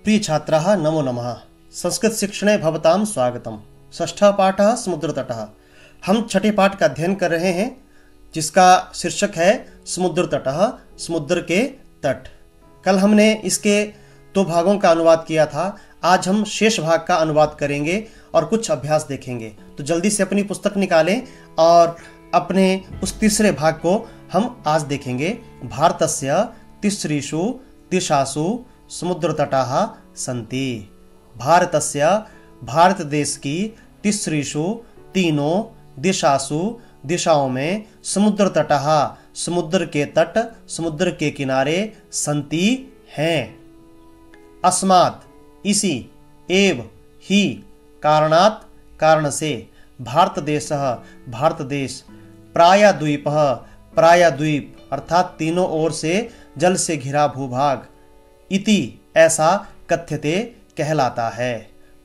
प्रिय छात्राः नमो नमः। संस्कृत शिक्षणे भवतां स्वागतम्। षष्ठः पाठः समुद्रतटः। हम छठे पाठ का अध्ययन कर रहे हैं जिसका शीर्षक है समुद्र तटः, समुद्र के तट। कल हमने इसके 2 भागों का अनुवाद किया था। आज हम शेष भाग का अनुवाद करेंगे और कुछ अभ्यास देखेंगे। तो जल्दी से अपनी पुस्तक निकालें और अपने उस तीसरे भाग को हम आज देखेंगे। भारतस्य तिसृषु दिशासु समुद्रतटाः सन्ति। भारतस्य भारत देश की तिसृषु तीनों दिशासु दिशाओं में समुद्र तटः समुद्र के तट, समुद्र के किनारे सन्ति हैं। अस्मात् इसी, एव ही, कारणात् कारण से, भारत देशः भारत देश, प्रायद्वीपः प्रायद्वीप अर्थात तीनों ओर से जल से घिरा भूभाग, इति ऐसा कथ्यते कहलाता है।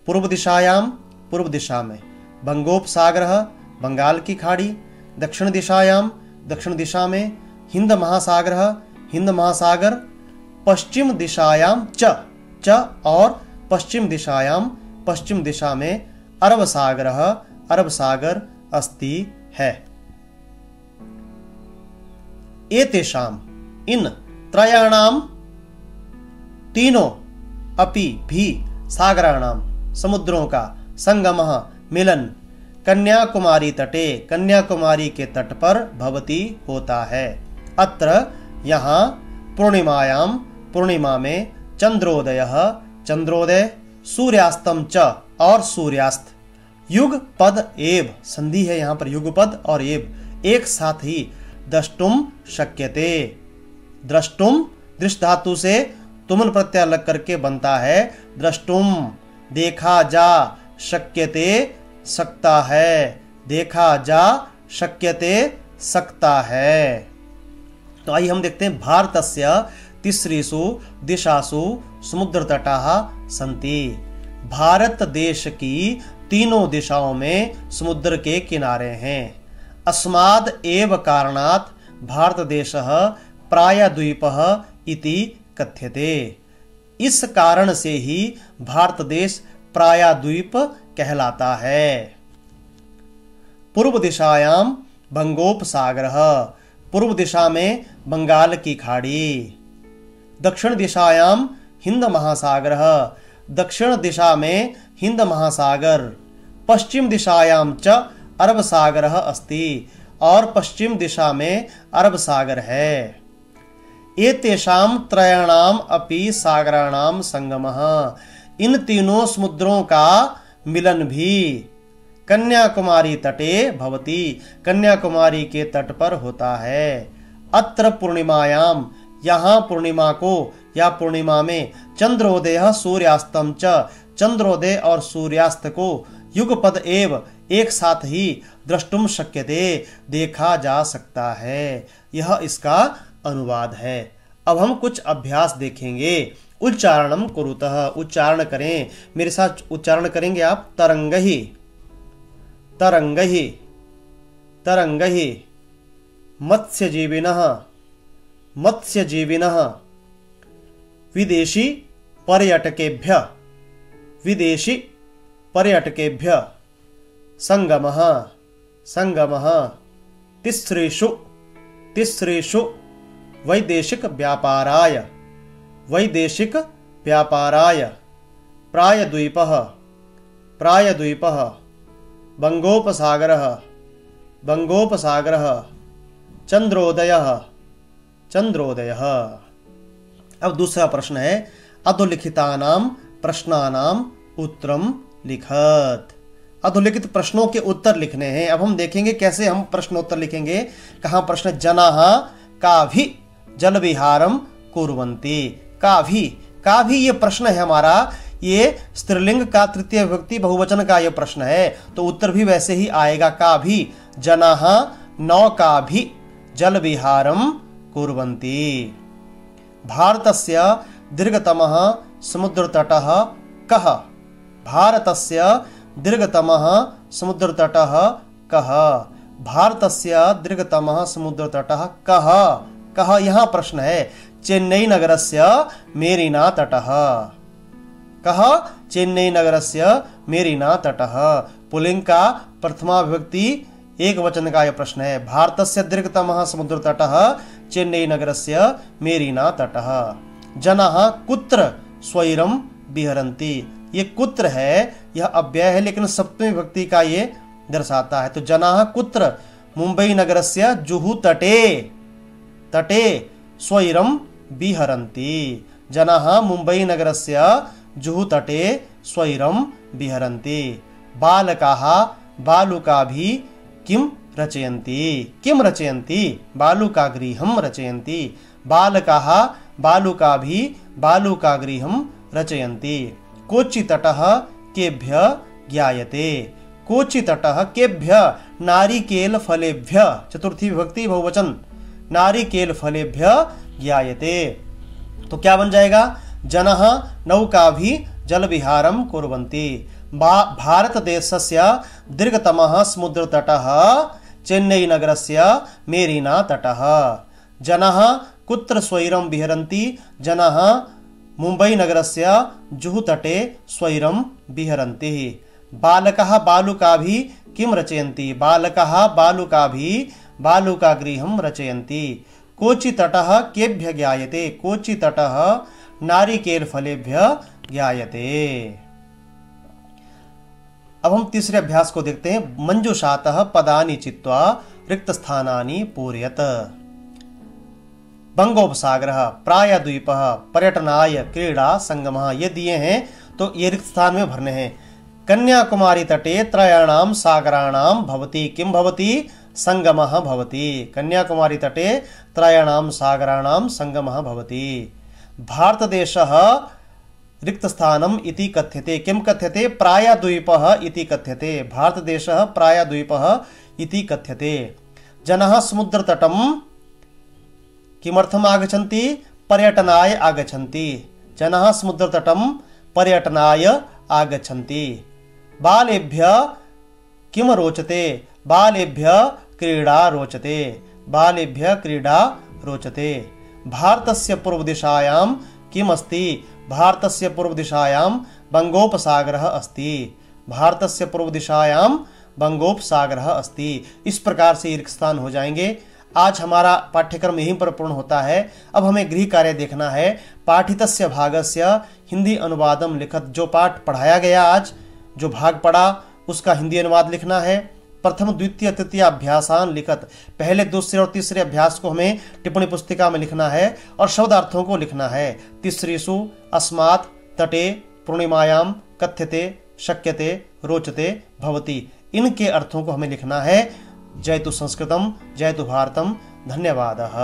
पूर्व दिशायाम पूर्व दिशा में, बंगोपसागरः बंगाल की खाड़ी, दक्षिण दिशायाम दक्षिण दिशा में, हिंद महासागरः हिंद महासागर, पश्चिम दिशायाम च और पश्चिम दिशायाम पश्चिम दिशा में अरब सागरः अरब सागर अस्ति है। एतेषाम इन त्रयाणाम तीनों अपि भी सागराणाम समुद्रों का संगमः मिलन कन्याकुमारी तटे कन्याकुमारी के तट पर भवति होता है। अत्र यहाँ पूर्णिमायाम पूर्णिमा में चंद्रोदयः चंद्रोदय, सूर्यास्तम च और सूर्यास्त, युग पद एव संधि है यहाँ पर, युगपद और एव एक साथ ही द्रष्टुम शक्यते। द्रष्टुम दृष्ट धातु से तुमन प्रत्यय लग करके बनता है द्रष्टुम, देखा जा, शक्यते सकता है, देखा जा शक्यते सकता है। तो आइए हम देखते हैं भारतस्य तिसृषु दिशासु समुद्र तटाः सन्ति। भारत देश की तीनों दिशाओं में समुद्र के किनारे हैं। अस्माद् एव कारणात् भारत देशः प्रायद्वीपः इति कथ्यते। इस कारण से ही भारत देश प्रायद्वीप कहलाता है। पूर्व दिशायाम बंगोपसागरः पूर्व दिशा में बंगाल की खाड़ी, दक्षिण दिशायाम हिंद महासागरः दक्षिण दिशा में हिंद महासागर, पश्चिम दिशायाम च अरब सागरः अस्ति और पश्चिम दिशा में अरब सागर है। एतेषां त्रयाणाम अपि सागराणाम संगमः, इन तीनों समुद्रों का मिलन भी कन्याकुमारी तटे भवति कन्याकुमारी के तट पर होता है। अत्र पूर्णिमायाम यहाँ पूर्णिमा को या पूर्णिमा में, चंद्रोदय सूर्यास्तम च चंद्रोदय और सूर्यास्त को, युगपद एव एक साथ ही, द्रष्टुम शक्यते देखा जा सकता है। यह इसका अनुवाद है। अब हम कुछ अभ्यास देखेंगे। उच्चारणम कुरुतः, उच्चारण करें, मेरे साथ उच्चारण करेंगे आप। तरंगहि तरंगहि तरंगहि, मत्स्यजीविनः मत्स्यजीविनः, विदेशी पर्यटकेभ्यः विदेशी पर्यटकेभ्यः, संगमः संगमः, तिसृषु तिसृषु, वैदेशिक व्यापाराय वैदेशिक व्यापाराय, प्रायद्वीपः प्रायद्वीपः, बंगोपसागरः बंगोपसागरः, चंद्रोदयः चंद्रोदयः। अब दूसरा प्रश्न है, अधोलिखितानां प्रश्नानां उत्तरं लिखत। अधोलिखित प्रश्नों के उत्तर लिखने हैं। अब हम देखेंगे कैसे हम प्रश्नोत्तर लिखेंगे। कहाँ प्रश्न, जनाः काभि जल विहारम कुर्वन्ति। काभि ये प्रश्न है हमारा, ये स्त्रीलिंग का तृतीय विभक्ति बहुवचन का ये प्रश्न है, तो उत्तर भी वैसे ही आएगा। काभि जनाः नौकाभि जल विहारम कुर्वन्ति। भारतस्य दीर्घतमः समुद्रतटः कः। भारतस्य दीर्घतमः समुद्रतटः कः। भारतस्य दीर्घतमः समुद्रतटः कः। कः यहाँ प्रश्न है। चेन्नई नगरस्य मेरीना तटः। कः चेन्नई नगरस्य मेरीना तटः। पुल्लिंग का प्रथमा विभक्ति एक वचन का यह प्रश्न है। भारतस्य दीर्घतमः समुद्र तटः चेन्नई नगरस्य मेरीना तटः। जनाः कुत्र स्वैरम विहरन्ति। ये कुत्र है, यह अव्यय है लेकिन सप्तमी विभक्ति का ये दर्शाता है। तो जनाः कुत्र मुंबई नगरस्य जुहू तटे तटे स्वैरम विहरन्ति। जनाः मुंबई नगरस्य जुहू तटे स्वैरम विहरन्ति। बालकाः बालुकाभिः किं रचयन्ति। किं रचयन्ति बालुकागृहं रचयन्ति। बालकाः बालुकाभिः बालुकागृहं रचयन्ति। कोचि तटः केभ्यः ज्ञायते। कोचि तटः केभ्यः नारिकेल फलेभ्यः, चतुर्थी विभक्ति बहुवचन, नारिकेल फलेभ्यः ज्ञायते। तो क्या बन जाएगा, जनः नौकाभिः जलविहारं कुर्वन्ति। भारतदेशस्य दीर्घतमः समुद्रतटः चेन्नई नगरस्य मेरीना तटः। जनाः कुत्र स्वैरं विहरन्ति। जनाः मुंबई नगरस्य जुहू तटे स्वैरं विहरन्ति। बालकाः बालुकाभिः किं रचयन्ति। बालकाः बालुकाभिः बालुकागृहं रचयन्ति। कोचि तटः केभ्यः ज्ञायते। कोचि तटः नारिकेल फलेभ्यः ज्ञायते। अब हम तीसरे अभ्यास को देखते हैं। मंजुषातः पदानि चित्वा रिक्त स्थानानि पूरयत। बंगोपसागरः, प्रायद्वीपः, पर्यटनाय, क्रीडा, संगमः, ये दिए हैं तो ये रिक्त स्थान में भरने हैं। कन्याकुमारी तटे त्रयाणां सागराणां भवति किं भवति, संगमः भवति। कन्याकुमारी तटे त्रयाणां सागराणां संगमः भवति। भारतदेशः रिक्त स्थानम इति कथ्यते। किं कथ्यते, प्रायद्वीपः इति कथ्यते। भारतदेशः प्रायद्वीपः इति कथ्यते। जनाः समुद्रतटं किमर्थम् आगच्छन्ति, पर्यटनाय आगच्छन्ति। जनाः समुद्रतटं पर्यटनाय आगच्छन्ति। बालेभ्यः किं रोचते, बालेभ्यः क्रीडा रोचते। बालेभ्यः क्रीडा रोचते। भारतस्य पूर्वदिशायां किम् अस्ति, भारतस्य पूर्वदिशायां बंगोपसागरः अस्ति। भारतस्य पूर्वदिशायां बंगोपसागरः अस्ति। इस प्रकार से रिक्त स्थान हो जाएंगे। आज हमारा पाठ्यक्रम यहीं पर पूर्ण होता है। अब हमें गृह कार्य देखना है। पाठितस्य भागस्य हिंदी अनुवादम लिखत। जो पाठ पढ़ाया गया आज, जो भाग पढ़ा, उसका हिंदी अनुवाद लिखना है। प्रथम द्वितीय तृतीय अभ्यासान लिखत। पहले दूसरे और तीसरे अभ्यास को हमें टिप्पणी पुस्तिका में लिखना है और शब्दार्थों को लिखना है। तिसरेषु अस्मात् तटे पूर्णिमायां कथ्यते शक्यते रोचते भवति, इनके अर्थों को हमें लिखना है। जयतु संस्कृतम, जयतु भारतम। धन्यवादः।